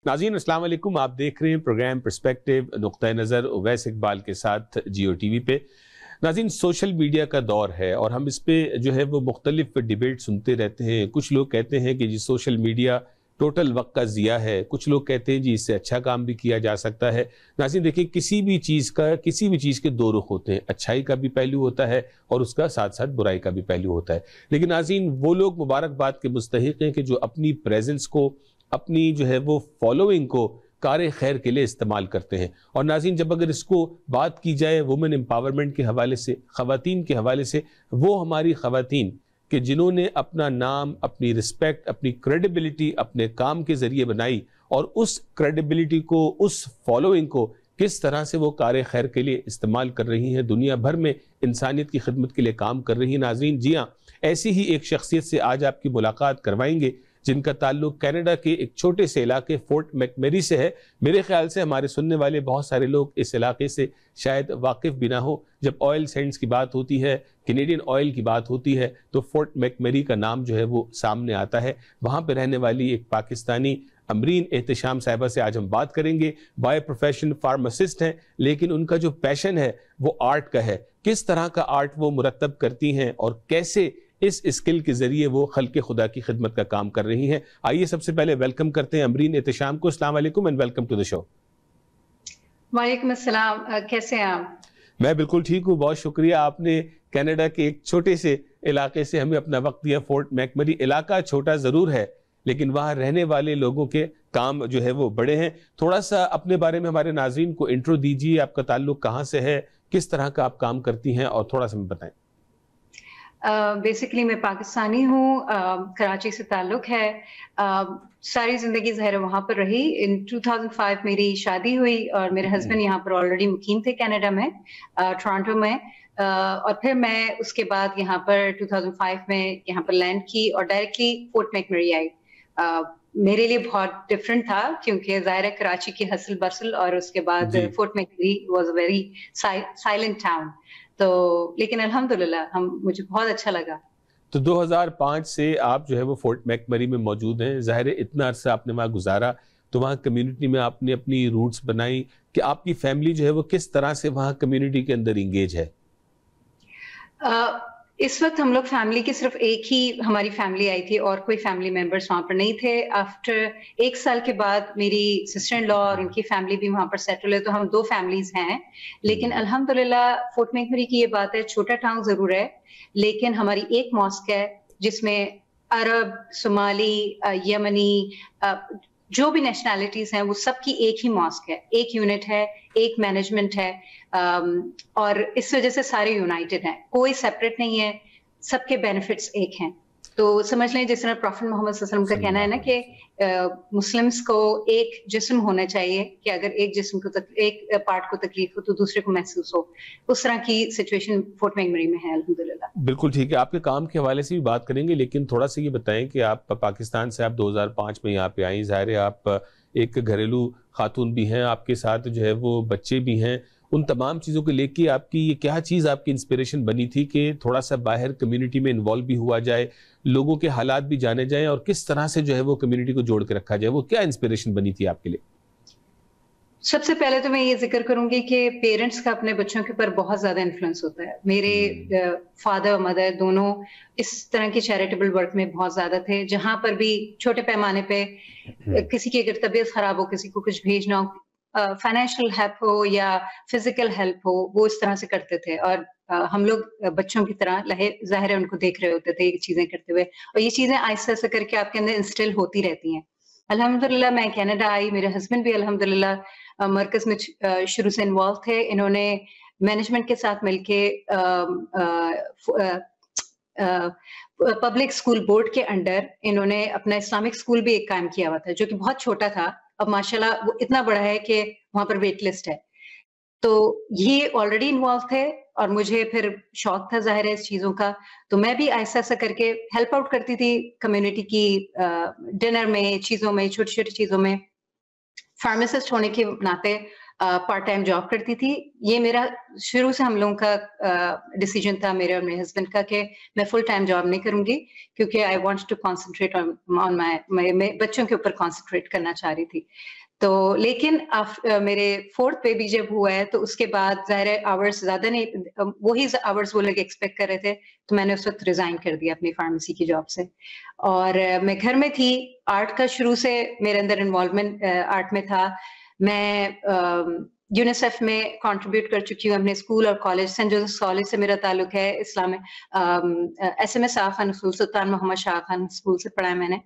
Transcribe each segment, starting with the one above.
ناظرین السلام علیکم، آپ دیکھ رہے ہیں پروگرام پرسپیکٹیو نقطۂ نظر اویس اقبال کے ساتھ جیو ٹی وی پہ۔ ناظرین سوشل میڈیا کا دور ہے اور ہم اس پہ جو ہے وہ مختلف ڈیبیٹ سنتے رہتے ہیں۔ کچھ لوگ کہتے ہیں کہ جی سوشل میڈیا ٹوٹل وقت کا ضیاع ہے، کچھ لوگ کہتے ہیں جی اس سے اچھا کام بھی کیا جا سکتا ہے۔ ناظرین دیکھیں کسی بھی چیز کے دو رخ ہوتے ہیں، اچھائی کا بھی پہلو ہوتا ہے اور اس کا ساتھ ساتھ برائی کا بھی پہلو ہوتا ہے۔ لیکن ناظرین وہ لوگ مبارکباد کے مستحق ہیں کہ جو اپنی پریزنس کو، اپنی جو ہے وہ فالوئنگ کو کار خیر کے لیے استعمال کرتے ہیں۔ اور ناظرین جب اگر اس کو بات کی جائے وومن امپاورمنٹ کے حوالے سے، خواتین کے حوالے سے، وہ ہماری خواتین کہ جنہوں نے اپنا نام، اپنی رسپیکٹ، اپنی کریڈیبلٹی اپنے کام کے ذریعے بنائی اور اس کریڈیبلٹی کو، اس فالوئنگ کو کس طرح سے وہ کار خیر کے لیے استعمال کر رہی ہیں، دنیا بھر میں انسانیت کی خدمت کے لیے کام کر رہی ہیں۔ ناظرین جی ہاں، ایسی ہی ایک شخصیت سے آج آپ کی ملاقات کروائیں گے جن کا تعلق کینیڈا کے ایک چھوٹے سے علاقے فورٹ میک میری سے ہے۔ میرے خیال سے ہمارے سننے والے بہت سارے لوگ اس علاقے سے شاید واقف بھی نہ ہو۔ جب آئل سینڈز کی بات ہوتی ہے، کینیڈین آئل کی بات ہوتی ہے تو فورٹ میک میری کا نام جو ہے وہ سامنے آتا ہے۔ وہاں پہ رہنے والی ایک پاکستانی امرین احتشام صاحبہ سے آج ہم بات کریں گے۔ بائی پروفیشن فارماسسٹ ہیں، لیکن ان کا جو پیشن ہے وہ آرٹ کا ہے۔ کس طرح کا آرٹ وہ مرتب کرتی ہیں اور کیسے اس اسکل کے ذریعے وہ خلق خدا کی خدمت کا کام کر رہی ہیں۔ آئیے سب سے پہلے ویلکم کرتے ہیں امرین احتشام کو۔ السلام علیکم اینڈ ویلکم ٹو دی شو۔ وعلیکم السلام، کیسے ہیں آپ؟ میں بالکل ٹھیک ہوں، بہت شکریہ۔ آپ نے کینیڈا کے ایک چھوٹے سے علاقے سے ہمیں اپنا وقت دیا۔ فورٹ میک میری علاقہ چھوٹا ضرور ہے لیکن وہاں رہنے والے لوگوں کے کام جو ہے وہ بڑے ہیں۔ تھوڑا سا اپنے بارے میں ہمارے ناظرین کو انٹرو دیجیے، آپ کا تعلق کہاں سے ہے، کس طرح کا آپ کام کرتی ہیں اور تھوڑا سا ہمیں بتائیں۔ بیسیکلی میں پاکستانی ہوں، کراچی سے تعلق ہے۔ ساری زندگی ظاہر وہاں پر رہی۔ ان 2005 میری شادی ہوئی اور میرے ہسبینڈ یہاں پر آلریڈی مقیم تھے کینیڈا میں، ٹورانٹو میں، اور پھر میں اس کے بعد یہاں پر 2005 میں یہاں پر لینڈ کی اور ڈائریکٹلی فورٹ میک میری آئی۔ میرے لیے بہت ڈفرینٹ تھا کیونکہ ظاہر ہے کراچی کی ہسل برسل اور اس کے بعد Fort McMurray was a very silent town, تو لیکن الحمدللہ مجھے بہت اچھا لگا۔ تو 2005 سے آپ جو ہے وہ فورٹ میک میری میں موجود ہیں۔ ظاہر ہے اتنا عرصہ آپ نے وہاں گزارا تو وہاں کمیونٹی میں آپ نے اپنی روٹس بنائی کہ آپ کی فیملی جو ہے وہ کس طرح سے وہاں کمیونٹی کے اندر انگیج ہے؟ اس وقت ہم لوگ فیملی کی صرف ایک ہی ہماری فیملی آئی تھی اور کوئی فیملی ممبرس وہاں پر نہیں تھے۔ آفٹر 1 سال کے بعد میری سسٹر ان لا اور ان کی فیملی بھی وہاں پر سیٹل ہے، تو ہم 2 فیملیز ہیں۔ لیکن الحمدللہ فورٹ میک میری کی یہ بات ہے، چھوٹا ٹاؤن ضرور ہے لیکن ہماری ایک ماسک ہے جس میں عرب، صومالی، یمنی، جو بھی نیشنلٹیز ہیں وہ سب کی ایک ہی ماسک ہے، ایک یونٹ ہے، ایک مینجمنٹ ہے، اور اس وجہ سے سارے یونائٹڈ ہیں، کوئی سیپریٹ نہیں ہے، سب کے بینیفٹس ایک ہیں۔ تو سمجھ لیں جس طرح پروفٹ محمد صلی اللہ علیہ وسلم کا کہنا ہے نا کہ مسلمس کو ایک جسم ہونا چاہیے کہ اگر ایک جسم کو ایک پارٹ کو تکلیف ہو تو دوسرے کو محسوس ہو، اس طرح کی سچویشن فورٹ میک میری میں ہے الحمدللہ۔ بالکل ٹھیک ہے، آپ کے کام کے حوالے سے بھی بات کریں گے لیکن تھوڑا سا یہ بتائیں کہ آپ پاکستان سے آپ 2005 میں یہاں پہ آئیں، ظاہر ہے آپ ایک گھریلو خاتون بھی ہیں، آپ کے ساتھ جو ہے وہ بچے بھی ہیں، ان تمام چیزوں کو لے کے آپ کی یہ کیا چیز آپ کی انسپریشن بنی تھی کہ تھوڑا سا باہر کمیونٹی میں انوالو بھی ہوا جائے، لوگوں کے حالات بھی جانے جائیں اور کس طرح سے جو ہے وہ کمیونٹی کو جوڑ کے رکھا جائے، وہ کیا انسپریشن بنی تھی آپ کے لیے؟ سب سے پہلے تو میں یہ ذکر کروں گی کہ پیرنٹس کا اپنے بچوں کے اوپر بہت زیادہ انفلوئنس ہوتا ہے۔ میرے فادر اور مدر دونوں اس طرح کی چیریٹیبل ورک میں بہت زیادہ تھے، جہاں پر بھی چھوٹے پیمانے پہ کسی کی اگر طبیعت خراب ہو، کسی کو کچھ بھیجنا ہو، فائنینشیل ہیلپ ہو یا فزیکل ہیلپ ہو، وہ اس طرح سے کرتے تھے۔ اور ہم لوگ بچوں کی طرح ظاہر ہے ان کو دیکھ رہے ہوتے تھے یہ چیزیں کرتے ہوئے، اور یہ چیزیں آہستہ آہستہ کر کے آپ کے اندر انسٹل ہوتی رہتی ہیں۔ الحمدللہ میں کینیڈا آئی، میرے ہسبینڈ بھی الحمدللہ مرکز میں شروع سے انوالو تھے۔ انہوں نے مینجمنٹ کے ساتھ مل کے پبلک اسکول بورڈ کے انڈر انہوں نے اپنا اسلامک اسکول بھی ایک قائم کیا ہوا تھا جو کہ بہت چھوٹا تھا، اب ماشاءاللہ وہ اتنا بڑا ہے کہ وہاں پر ویٹ لسٹ ہے۔ تو یہ آلریڈی انوالو تھے اور مجھے پھر شوق تھا ظاہر ہے اس چیزوں کا، تو میں بھی ایسا ایسا کر کے ہیلپ آؤٹ کرتی تھی کمیونٹی کی ڈنر میں، چیزوں میں، چھوٹی چھوٹی چیزوں میں۔ فارماسسٹ ہونے کے ناطے پارٹ ٹائم جاب کرتی تھی۔ یہ میرا شروع سے ہم لوگوں کا ڈیسیجن تھا میرے اور میرے ہسبینڈ کا کہ میں فل ٹائم جاب نہیں کروں گی کیونکہ I want to concentrate on my بچوں کے اوپر کانسنٹریٹ کرنا چاہ رہی تھی۔ تو لیکن میرے 4th بیبی جب ہوا ہے تو اس کے بعد ظاہر ہے آورس زیادہ نہیں، وہی آورس وہ لوگ ایکسپیکٹ کر رہے تھے، تو میں نے اس وقت ریزائن کر دیا اپنی فارمیسی کی جاب سے، اور میں گھر میں تھی. آرٹ کا شروع سے میرے اندر انوالومنٹ آرٹ میں تھا. میں یونیسیف میں کنٹریبیوٹ کر چکی ہوں اپنے اسکول اور کالج. سینٹ جوزف کالج سے میرا تعلق ہے، اسلام SMS آغا خان اسکول، سلطان محمد شاہ خان اسکول سے پڑھا ہے میں نے.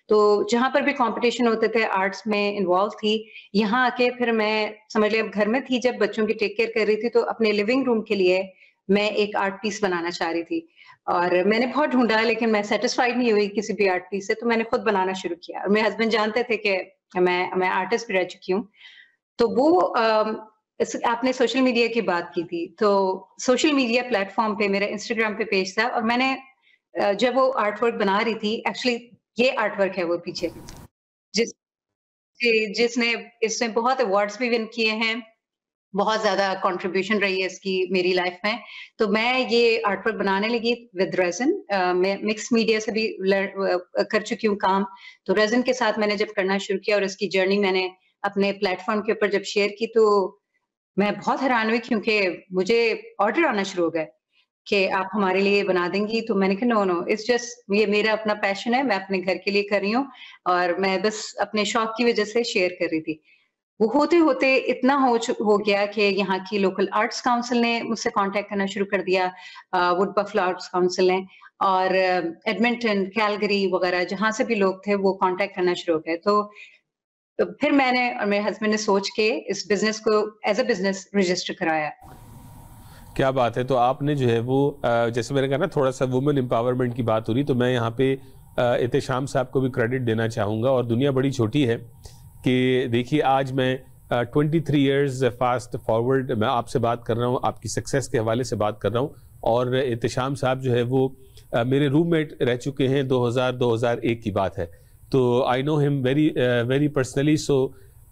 تو جہاں پر بھی کمپٹیشن ہوتے تھے آرٹس میں انوالو تھی. یہاں آ کے پھر میں سمجھ لیا گھر میں تھی، جب بچوں کی ٹیک کیئر کر رہی تھی، تو اپنے لیونگ روم کے لیے میں ایک آرٹ پیس بنانا چاہ رہی تھی. اور میں نے بہت ڈھونڈا لیکن میں سیٹسفائیڈ نہیں ہوئی کسی بھی آرٹ پیس سے، تو میں نے خود بنانا شروع کیا. اور میرے ہسبینڈ جانتے تھے کہ میں آرٹسٹ بھی رہ چکی ہوں. تو وہ آپ نے سوشل میڈیا کی بات کی تھی، تو سوشل میڈیا پلیٹ فارم پہ میرا انسٹاگرام پہ پیج تھا، اور میں نے جب وہ آرٹ ورک بنا رہی تھی، ایکچولی یہ آرٹ ورک ہے وہ پیچھے جس نے اس میں بہت ایوارڈس بھی ون کیے ہیں، بہت زیادہ کنٹریبیوشن رہی ہے اس کی میری لائف میں. تو میں یہ آرٹ ورک بنانے لگی ود ریزن. میں مکس میڈیا سے بھی کر چکی ہوں کام، تو ریزن کے ساتھ میں نے جب کرنا شروع کیا اور اس کی جرنی میں نے اپنے پلیٹ فارم کے اوپر جب شیئر کی، تو میں بہت حیران ہوئی، کیونکہ مجھے آرڈر آنا شروع ہو گئے کہ آپ ہمارے لیے بنا دیں گی. تو میں نے کہا نو اٹس جسٹ، یہ میرا اپنا پیشن ہے، میں اپنے گھر کے لیے کر رہی ہوں، اور میں بس اپنے شوق کی وجہ سے شیئر کر رہی تھی. وہ ہوتے ہوتے اتنا ہو گیا کہ یہاں کی لوکل آرٹس کاؤنسل نے مجھ سے کانٹیکٹ کرنا شروع کر دیا، وڈ بفلو آرٹس کاؤنسل نے، اور ایڈمنٹن، کیلگری وغیرہ جہاں سے بھی لوگ تھے وہ کانٹیکٹ کرنا شروع ہو گئے. تو پھر میں نے اور میرے ہسبینڈ نے سوچ کے اس بزنس کو ایز اے بزنس رجسٹر کرایا. کیا بات ہے. تو آپ نے جو ہے وہ جیسے میں نے کہا نا تھوڑا سا وومن امپاورمنٹ کی بات ہو رہی، تو میں یہاں پہ احتشام صاحب کو بھی کریڈٹ دینا چاہوں گا. اور دنیا بڑی چھوٹی ہے کہ دیکھیے آج میں 23 ایئرز فاسٹ فارورڈ میں آپ سے بات کر رہا ہوں، آپ کی سکسیس کے حوالے سے بات کر رہا ہوں، اور احتشام صاحب جو ہے وہ میرے روم میٹ رہ چکے ہیں. 2001 کی بات ہے. تو آئی نو ہم ویری پرسنلی. سو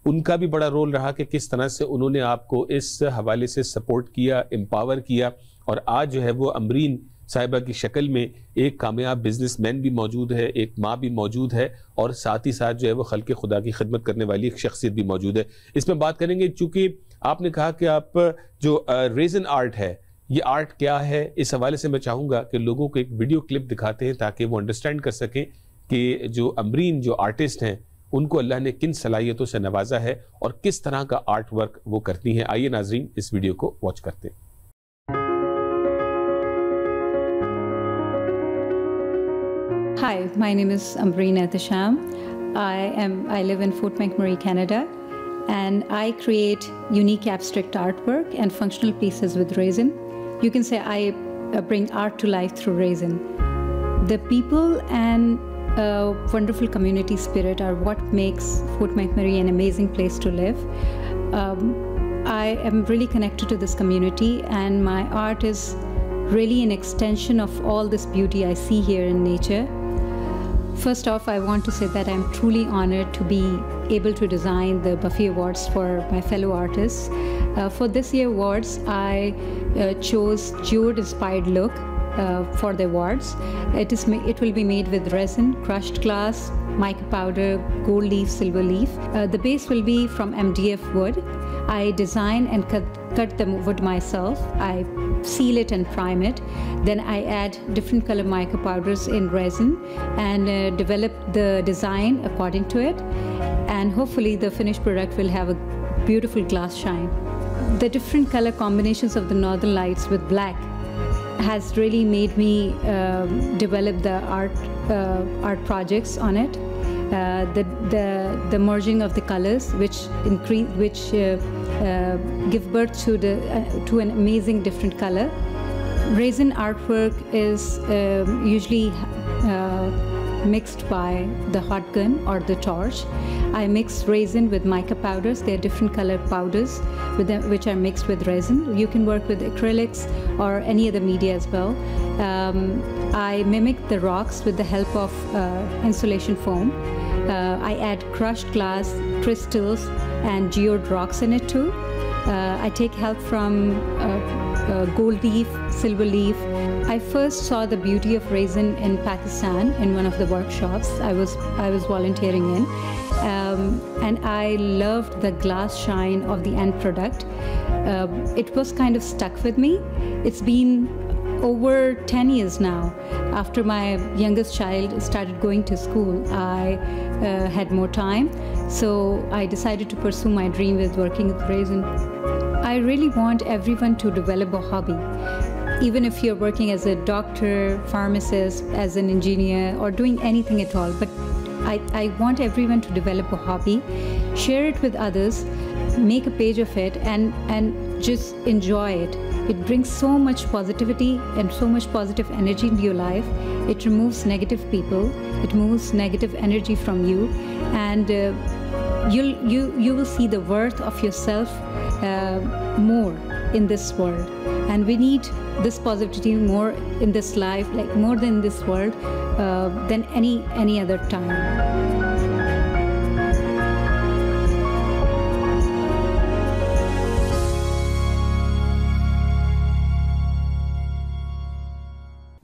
ان کا بھی بڑا رول رہا کہ کس طرح سے انہوں نے آپ کو اس حوالے سے سپورٹ کیا، امپاور کیا، اور آج جو ہے وہ امرین صاحبہ کی شکل میں ایک کامیاب بزنس مین بھی موجود ہے، ایک ماں بھی موجود ہے، اور ساتھ ہی ساتھ جو ہے وہ خلق خدا کی خدمت کرنے والی ایک شخصیت بھی موجود ہے. اس میں بات کریں گے، چونکہ آپ نے کہا کہ آپ جو ریزن آرٹ ہے، یہ آرٹ کیا ہے، اس حوالے سے میں چاہوں گا کہ لوگوں کو ایک ویڈیو کلپ دکھاتے ہیں تاکہ وہ انڈرسٹینڈ کر سکیں کہ جو امرین جو آرٹسٹ ہیں ان کو اللہ نے کن صلاحیتوں سے نوازا ہے اور کس طرح کا آرٹ ورک وہ کرتی ہیں. آئیے ناظرین اس ویڈیو کو واچ کرتے ہیں. Hi, my name is Ambreen Ehtesham. I live in Fort McMurray, Canada, and I create unique abstract artwork and functional pieces with resin. You can say I bring art to life through resin. The people and wonderful community spirit are what makes Fort McMurray an amazing place to live. I am really connected to this community, and my art is really an extension of all this beauty I see here in nature. First off, I want to say that I'm truly honored to be able to design the Buffy Awards for my fellow artists. For this year's awards, I chose geode-inspired look for the awards. It will be made with resin, crushed glass, mica powder, gold leaf, silver leaf. The base will be from MDF wood. I design and cut the wood myself. I seal it and prime it. Then I add different color mica powders in resin and develop the design according to it. And hopefully the finished product will have a beautiful glass shine. The different color combinations of the northern lights with black has really made me develop the art projects on it. The merging of the colors, which give birth to an amazing different color. Resin artwork is usually mixed by the hot gun or the torch. I mix resin with mica powders. They are different color powders which are mixed with resin. You can work with acrylics or any other media as well. I mimic the rocks with the help of insulation foam. I add crushed glass, crystals, and geode rocks in it too. I take help from gold leaf, silver leaf. I first saw the beauty of resin in Pakistan in one of the workshops I was volunteering in, and I loved the glass shine of the end product. It was kind of stuck with me. It's been over 10 years now. After my youngest child started going to school, I had more time, so I decided to pursue my dream with working with resin. I really want everyone to develop a hobby. Even if you're working as a doctor, pharmacist, as an engineer, or doing anything at all, but I want everyone to develop a hobby, share it with others, make a page of it, and just enjoy it. It brings so much positivity and so much positive energy into your life. It removes negative people. It removes negative energy from you, and you will see the worth of yourself more in this world. And we need this positivity more in this life, like more than this world, than any other time.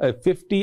50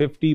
50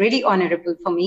really honorable for me,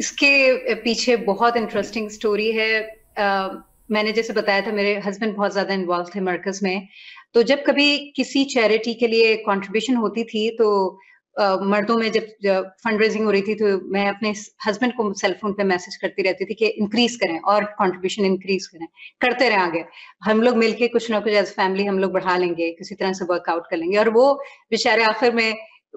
اس کے پیچھے بہت interesting story ہے. میں نے جیسے بتایا تھا میرے ہسبینڈ بہت زیادہ انوالو تھے مرکز میں, تو جب کبھی کسی چیریٹی کے لیے کنٹریبیوشن ہوتی تھی تو مردوں میں جب فنڈ ریزنگ ہو رہی تھی تو میں اپنے ہسبینڈ کو سیل فون پہ میسج کرتی رہتی تھی کہ انکریز کریں اور کنٹریبیوشن انکریز کریں, کرتے رہیں آگے, ہم لوگ مل کے کچھ نہ کچھ ایز فیملی ہم لوگ بڑھا لیں گے, کسی طرح سے ورک آؤٹ کر لیں گے. اور وہ بیچارے آخر میں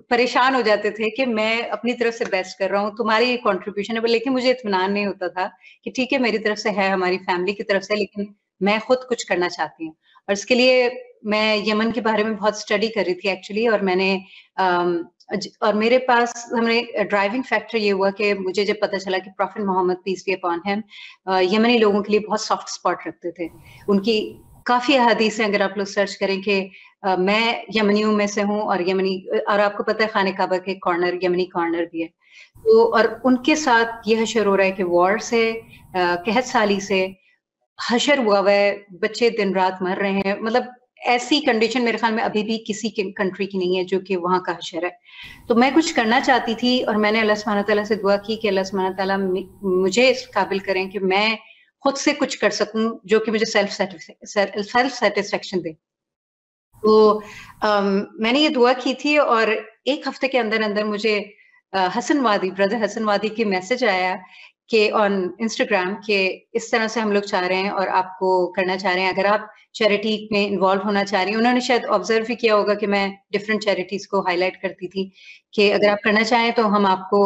پریشان ہو جاتے تھے کہ میں اپنی طرف سے بیسٹ کر رہا ہوں, تمہاری کنٹریبیوشن ہے, لیکن مجھے اطمینان نہیں ہوتا تھا کہ ٹھیک ہے میری طرف سے ہے, ہماری فیملی کی طرف سے, لیکن میں خود کچھ کرنا چاہتی ہوں. اور اس کے لیے میں یمن کے بارے میں بہت اسٹڈی کر رہی تھی ایکچولی, اور میں نے اور میرے پاس ہمیں ڈرائیونگ فیکٹر یہ ہوا کہ مجھے جب پتا چلا کہ prophet Muhammad peace be upon him یمنی لوگوں کے لیے بہت سافٹ اسپاٹ رکھتے تھے. ان کی کافی احادیث ہیں, اگر آپ لوگ سرچ کریں کہ میں یمنیوں میں سے ہوں, اور یمنی, اور آپ کو پتہ ہے خانہ کعبہ کے کارنر یمنی کارنر بھی ہے, تو اور ان کے ساتھ یہ حشر ہو رہا ہے کہ وار سے, قحط سالی سے حشر ہوا ہوا ہے, بچے دن رات مر رہے ہیں. مطلب ایسی کنڈیشن میرے خیال میں ابھی بھی کسی کنٹری کی نہیں ہے جو کہ وہاں کا حشر ہے. تو میں کچھ کرنا چاہتی تھی, اور میں نے اللہ سبحانہ تعالیٰ سے دعا کی کہ اللہ سبحانہ تعالیٰ مجھے اس قابل کریں کہ میں خود سے کچھ کر سکوں جو کہ مجھے سیلف سیٹسفیکشن دے. تو میں نے یہ دعا کی تھی, اور ایک ہفتے کے اندر اندر مجھے حسن وادی, بردر حسن وادی کی میسج آیا کہ آن انسٹاگرام کہ اس طرح سے ہم لوگ چاہ رہے ہیں اور آپ کو کرنا چاہ رہے ہیں, اگر آپ چیریٹی میں انوالو ہونا چاہ رہی ہیں. انہوں نے شاید آبزرو بھی کیا ہوگا کہ میں ڈفرینٹ چیریٹیز کو ہائی لائٹ کرتی تھی کہ اگر آپ کرنا چاہیں تو ہم آپ کو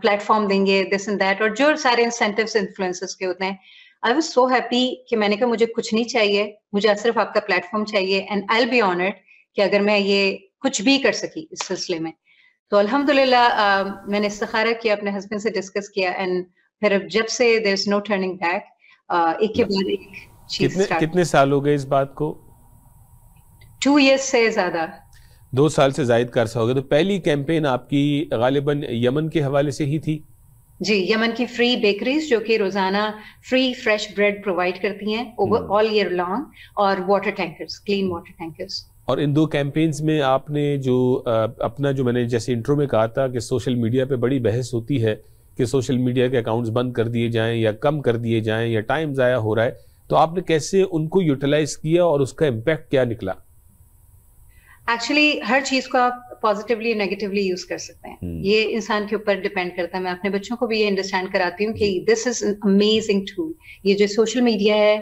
پلیٹ فارم دیں گے, دس اینڈ دیٹ, اور جو سارے انسینٹیوز انفلوئنسز کے ہوتے ہیں. I was so happy کہ میں نے کہا مجھے کچھ نہیں چاہیے, مجھے صرف آپ کا پلیٹ فارم چاہیے, and I'll be honored کہ اگر میں یہ کچھ بھی کر سکی اس سلسلے میں. تو الحمدللہ میں نے استخارہ کیا, اپنے ہسبینڈ سے ڈسکس کیا, اینڈ پھر جب سے there is no turning back, ایک کے بعد ایک چیز. کتنے سال ہو گئے اس بات کو؟ 2 years سے زیادہ. 2 سال سے زائد کا عرصہ ہو گیا. تو پہلی کیمپین آپ کی غالباً یمن کے حوالے سے ہی تھی؟ جی, یمن کی فری بیکریز جو کہ روزانہ فری فریش بریڈ پرووائڈ کرتی ہیں آل ایئر لانگ, اور water tankers, clean water tankers. اور ان 2 کیمپینز میں آپ نے جو اپنا, جو میں نے جیسے انٹرو میں کہا تھا کہ سوشل میڈیا پہ بڑی بحث ہوتی ہے کہ سوشل میڈیا کے اکاؤنٹس بند کر دیے جائیں یا کم کر دیے جائیں یا ٹائم ضائع ہو رہا ہے, تو آپ نے کیسے ان کو یوٹیلائز کیا اور اس کا امپیکٹ کیا نکلا؟ ایکچولی ہر چیز کو آپ پازیٹیولی نیگیٹیولی یوز کر سکتے ہیں, یہ انسان کے اوپر ڈیپینڈ کرتا ہے. میں اپنے بچوں کو بھی یہ انڈرسٹینڈ کراتی ہوں کہ دس از امیزنگ ٹول. یہ جو سوشل میڈیا ہے,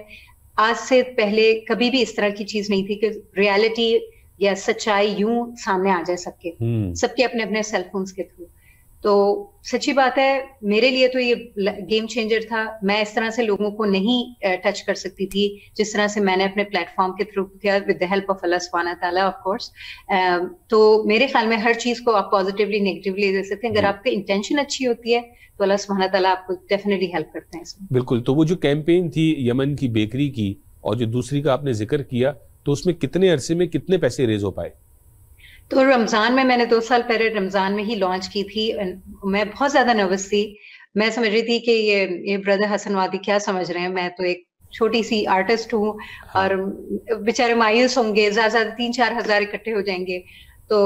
آج سے پہلے کبھی بھی اس طرح کی چیز نہیں تھی کہ ریالٹی یا سچائی یوں سامنے آ جائے سب کے اپنے اپنے سیل فونس کے تھرو. تو سچی بات ہے, میرے لیے تو یہ گیم چینجر تھا. میں اس طرح سے لوگوں کو نہیں ٹچ کر سکتی تھی جس طرح سے میں نے اپنے پلیٹ فارم کے تھرو کیا, ود دی ہیلپ آف اللہ سبحانہ تعالیٰ آف کورس. تو میرے خیال میں ہر چیز کو آپ پازیٹیولی نیگیٹیولی دے سکتے ہیں. اگر آپ کی انٹینشن اچھی ہوتی ہے تو اللہ سبحانہ تعالیٰ آپ کو ڈیفینیٹلی ہیلپ کرتے ہیں اس میں. بالکل. تو وہ جو کیمپین تھی یمن کی بیکری کی, اور جو دوسری کا آپ نے ذکر کیا, تو اس میں کتنے عرصے میں کتنے پیسے ریز ہو پائے؟ تو رمضان میں نے 2 سال پہلے رمضان میں ہی لانچ کی تھی. میں بہت زیادہ نروس تھی. میں سمجھ رہی تھی کہ یہ بردر حسن وادی کیا سمجھ رہے ہیں, میں تو ایک چھوٹی سی آرٹسٹ ہوں, اور بیچارے مایوس ہوں گے, زیادہ زیادہ 3-4 ہزار اکٹھے ہو جائیں گے. تو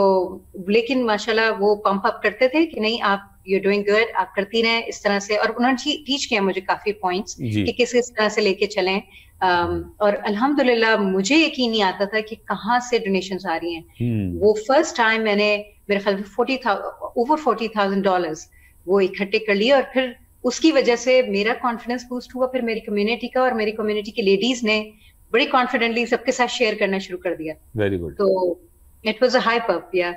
لیکن ماشاءاللہ وہ پمپ اپ کرتے تھے کہ نہیں, آپ یو ڈوئنگ گڈ, آپ کرتی رہیں اس طرح سے. اور انہوں نے ٹیچ کیا مجھے کافی پوائنٹس کہ کس طرح سے لے کے چلیں. اور الحمدللہ مجھے یقین نہیں آتا تھا کہ کہاں سے ڈونیشنز آ رہی ہیں. وہ فرسٹ ٹائم میں نے میرے خیال میں over $40,000 وہ اکٹھے کر لیے, اور پھر اس کی وجہ سے میرا کانفیڈنس بوسٹ ہوا. پھر میری کمیونٹی کا, اور میری کمیونٹی کی لیڈیز نے بڑی کانفیڈنٹلی سب کے ساتھ شیئر کرنا شروع کر دیا. Very good. تو اٹ واز اے ہائپ اپ. یا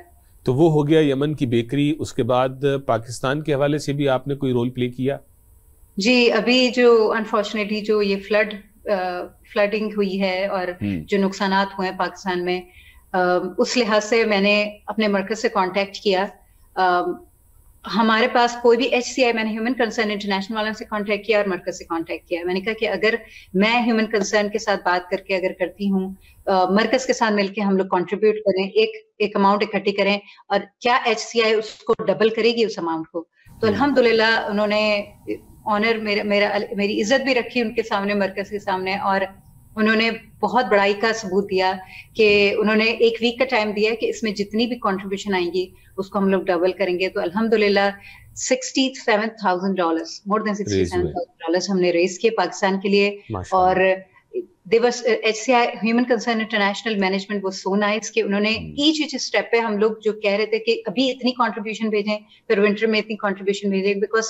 تو وہ ہو گیا یمن کی بیکری. اس کے بعد پاکستان کے حوالے سے بھی آپ نے کوئی رول پلے کیا؟ جی, ابھی جو انفارچونیٹلی جو یہ فلڈنگ ہوئی ہے اور جو نقصانات ہوئے ہیں پاکستان میں, اس لحاظ سے میں نے اپنے مرکز سے کانٹیکٹ کیا. ہمارے پاس کوئی بھی HCI, میں نے ہیومن کنسرن انٹرنیشنل والوں سے کانٹیکٹ کیا اور مرکز سے کانٹیکٹ کیا. میں نے کہا کہ اگر میں ہیومن کنسرن کے ساتھ بات کر کے اگر کرتی ہوں, مرکز کے ساتھ مل کے ہم لوگ کنٹریبیوٹ کریں, ایک اماؤنٹ اکٹھی کریں, اور کیا HCI اس کو ڈبل کرے گی اس اماؤنٹ کو. تو الحمدللہ انہوں نے آنر میری عزت بھی رکھی ان کے سامنے, مرکز کے سامنے, اور انہوں نے بہت بڑائی کا ثبوت دیا کہ انہوں نے 1 ویک کا ٹائم دیا کہ اس میں جتنی بھی کنٹریبیوشن آئیں گی اس کو ہم لوگ ڈبل کریں گے. تو الحمدللہ $67,000 مور دین $67,000 ہم نے ریز کیے پاکستان کے لیے. اور HCI human Concern international management was so nice کہ انہوں نے ایچ اسٹیپ پہ ہم لوگ جو کہہ رہے تھے کہ ابھی اتنی کنٹریبیوشن بھیجیں پھر ونٹر میں اتنی کنٹریبیوشن بھیجیں, بیکاز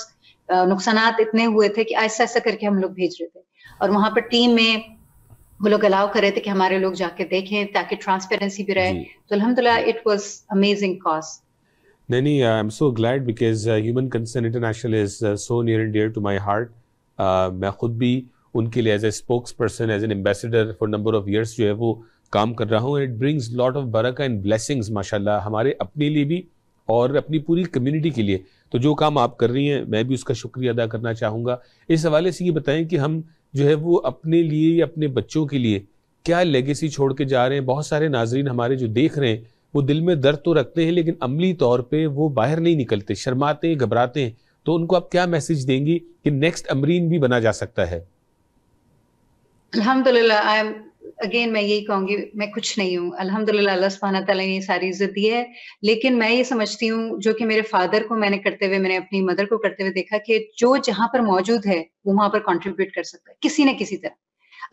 نقصانات اتنے ہوئے تھے کہ ایسا ایسا کر کے ہم لوگ بھیج رہے تھے. اور وہاں پر ٹیم میں وہ لوگ الاؤ کر رہے تھے کہ ہمارے لوگ جا کے دیکھیں تاکہ ٹرانسپیرنسی بھی رہے. تو الحمدللہ اٹ واز امیزنگ کاز. نہیں I am so glad because Human Concern International is so near and dear to my heart. میں خود بھی ان کے لیے as a spokesperson, as an ambassador for number of years جو ہے وہ کام کر رہا ہوں. And it brings lot of برکہ اینڈ بلیسنگز ماشاء اللہ ہمارے اپنے لیے بھی اور اپنی پوری کمیونٹی کے لیے. تو جو کام آپ کر رہی ہیں میں بھی اس کا شکریہ ادا کرنا چاہوں گا. اس حوالے سے یہ بتائیں کہ ہم جو ہے وہ اپنے لیے یا اپنے بچوں کے لیے کیا لیگیسی چھوڑ کے جا رہے ہیں. بہت سارے ناظرین ہمارے جو دیکھ رہے ہیں وہ دل میں درد تو رکھتے ہیں لیکن عملی طور پہ وہ باہر نہیں نکلتے, شرماتے ہیں, گھبراتے ہیں. تو ان کو آپ کیا میسج دیں گی کہ نیکسٹ امرین بھی بنا جا سکتا ہے؟ الحمدللہ اگین میں یہی کہوں گی, میں کچھ نہیں ہوں. الحمدللہ اللہ سبحانہ تعالیٰ نے یہ ساری عزت دی ہے. لیکن میں یہ سمجھتی ہوں جو کہ میرے فادر کو میں نے کرتے ہوئے, میں نے اپنی مدر کو کرتے ہوئے دیکھا کہ جو جہاں پر موجود ہے وہ وہاں پر کنٹریبیوٹ کر سکتا ہے کسی نہ کسی طرح.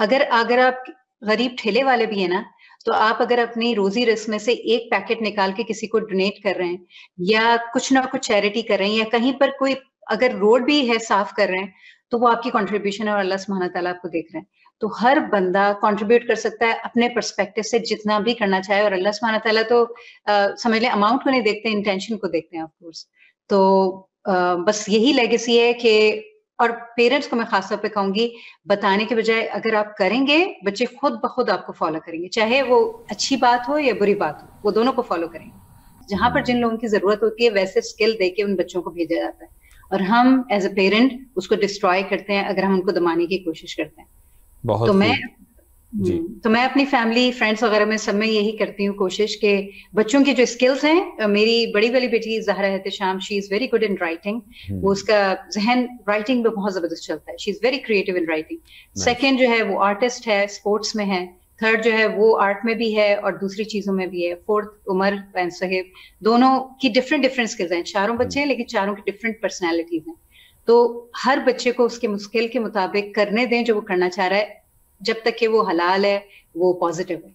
اگر آپ غریب ٹھیلے والے بھی ہیں نا, تو آپ اگر اپنی روزی رزق میں سے ایک پیکٹ نکال کے کسی کو ڈونیٹ کر رہے ہیں یا کچھ نہ کچھ چیریٹی کر رہے ہیں یا کہیں پر کوئی اگر روڈ بھی ہے صاف کر رہے ہیں تو وہ آپ کی کنٹریبیوشن ہے اور اللہ سبحانہ تعالیٰ آپ کو دیکھ رہے ہیں. تو ہر بندہ کنٹریبیوٹ کر سکتا ہے اپنے پرسپیکٹو سے جتنا بھی کرنا چاہے. اور اللہ سبحانہ تعالیٰ تو سمجھ لیں اماؤنٹ کو نہیں دیکھتے, انٹینشن کو دیکھتے ہیں آف کورس. تو بس یہی لیگیسی ہے کہ, اور پیرنٹس کو میں خاص طور پہ کہوں گی بتانے کے بجائے اگر آپ کریں گے بچے خود بخود آپ کو فالو کریں گے, چاہے وہ اچھی بات ہو یا بری بات ہو, وہ دونوں کو فالو کریں گے. جہاں پر جن لوگوں کی ضرورت ہوتی ہے ویسے اسکل دے کے ان بچوں کو بھیجا جاتا ہے, اور ہم ایز اے پیرنٹ اس کو ڈسٹروائے کرتے ہیں اگر ہم ان کو دبانے کی کوشش کرتے ہیں. تو میں اپنی فیملی فرینڈس وغیرہ میں سب میں یہی کرتی ہوں کوشش کہ بچوں کی جو اسکلز ہیں, میری بڑی والی بیٹی Zahra Ehtesham, she is very good in writing. وہ اس کا ذہن رائٹنگ میں بہت زبردست چلتا ہے. She is very creative in writing. Second جو ہے وہ آرٹسٹ ہے, اسپورٹس میں ہے. تھرڈ جو ہے وہ آرٹ میں بھی ہے اور دوسری چیزوں میں بھی ہے. فورتھ عمر بین صہیب, دونوں کی ڈفرینٹ اسکلز ہیں. چاروں بچے ہیں لیکن چاروں کی ڈفرینٹ پرسنالٹیز ہیں. تو ہر بچے کو اس کے اسکل کے مطابق کرنے دیں جو وہ کرنا چاہ رہا ہے, جب تک کہ وہ حلال ہے, وہ پازیٹیو ہے.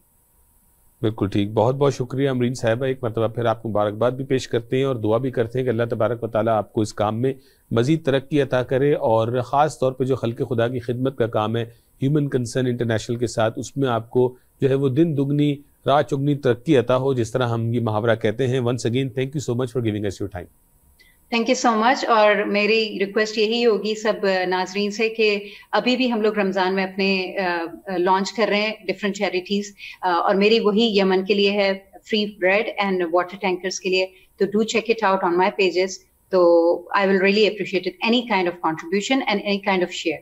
بالکل ٹھیک. بہت بہت شکریہ امرین صاحبہ. ایک مرتبہ پھر آپ کو مبارکباد بھی پیش کرتے ہیں اور دعا بھی کرتے ہیں کہ اللہ تبارک و تعالیٰ آپ کو اس کام میں مزید ترقی عطا کرے, اور خاص طور پہ جو خلق خدا کی خدمت کا کام ہے ہیومن کنسرن انٹرنیشنل کے ساتھ, اس میں آپ کو جو ہے وہ دن دگنی رات چگنی ترقی عطا ہو, جس طرح ہم یہ محاورہ کہتے ہیں. Once again thank you so much for giving us your time. Thank you so much. اور میری ریکویسٹ یہی ہوگی سب ناظرین سے کہ ابھی بھی ہم لوگ رمضان میں اپنے لانچ کر رہے ہیں ڈفرینٹ چیریٹیز, اور میری وہی یمن کے لیے ہے free bread and water tankers کے لیے. تو do check it out on my pages. تو I will really appreciate it any kind of contribution and any kind of share.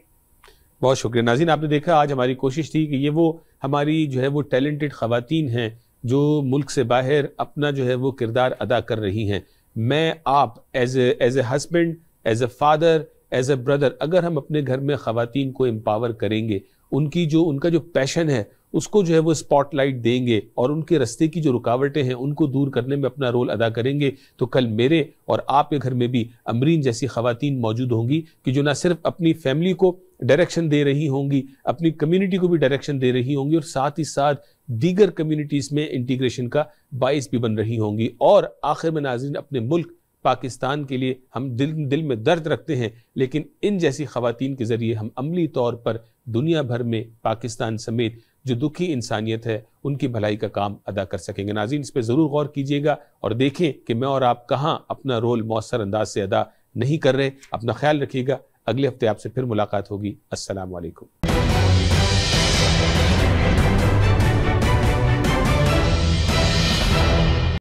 بہت شکریہ. ناظرین آپ نے دیکھا آج ہماری کوشش تھی کہ یہ وہ ہماری جو ہے وہ ٹیلنٹڈ خواتین ہیں جو ملک سے باہر اپنا جو ہے وہ کردار ادا کر رہی ہیں. میں آپ as a husband, as a father, as a brother, اگر ہم اپنے گھر میں خواتین کو امپاور کریں گے, ان کا جو پیشن ہے اس کو جو ہے وہ اسپاٹ لائٹ دیں گے اور ان کے رستے کی جو رکاوٹیں ہیں ان کو دور کرنے میں اپنا رول ادا کریں گے, تو کل میرے اور آپ کے گھر میں بھی امرین جیسی خواتین موجود ہوں گی کہ جو نہ صرف اپنی فیملی کو ڈائریکشن دے رہی ہوں گی, اپنی کمیونٹی کو بھی ڈائریکشن دے رہی ہوں گی, اور ساتھ ہی ساتھ دیگر کمیونٹیز میں انٹیگریشن کا باعث بھی بن رہی ہوں گی. اور آخر میں ناظرین, اپنے ملک پاکستان کے لیے ہم دل میں درد رکھتے ہیں, لیکن ان جیسی خواتین کے ذریعے ہم عملی طور پر دنیا بھر میں پاکستان سمیت جو دکھی انسانیت ہے ان کی بھلائی کا کام ادا کر سکیں گے. ناظرین اس پہ ضرور غور کیجئے گا اور دیکھیں کہ میں اور آپ کہاں اپنا رول مؤثر انداز سے ادا نہیں کر رہے. اپنا خیال رکھیے گا. اگلے ہفتے آپ سے پھر ملاقات ہوگی. السلام علیکم.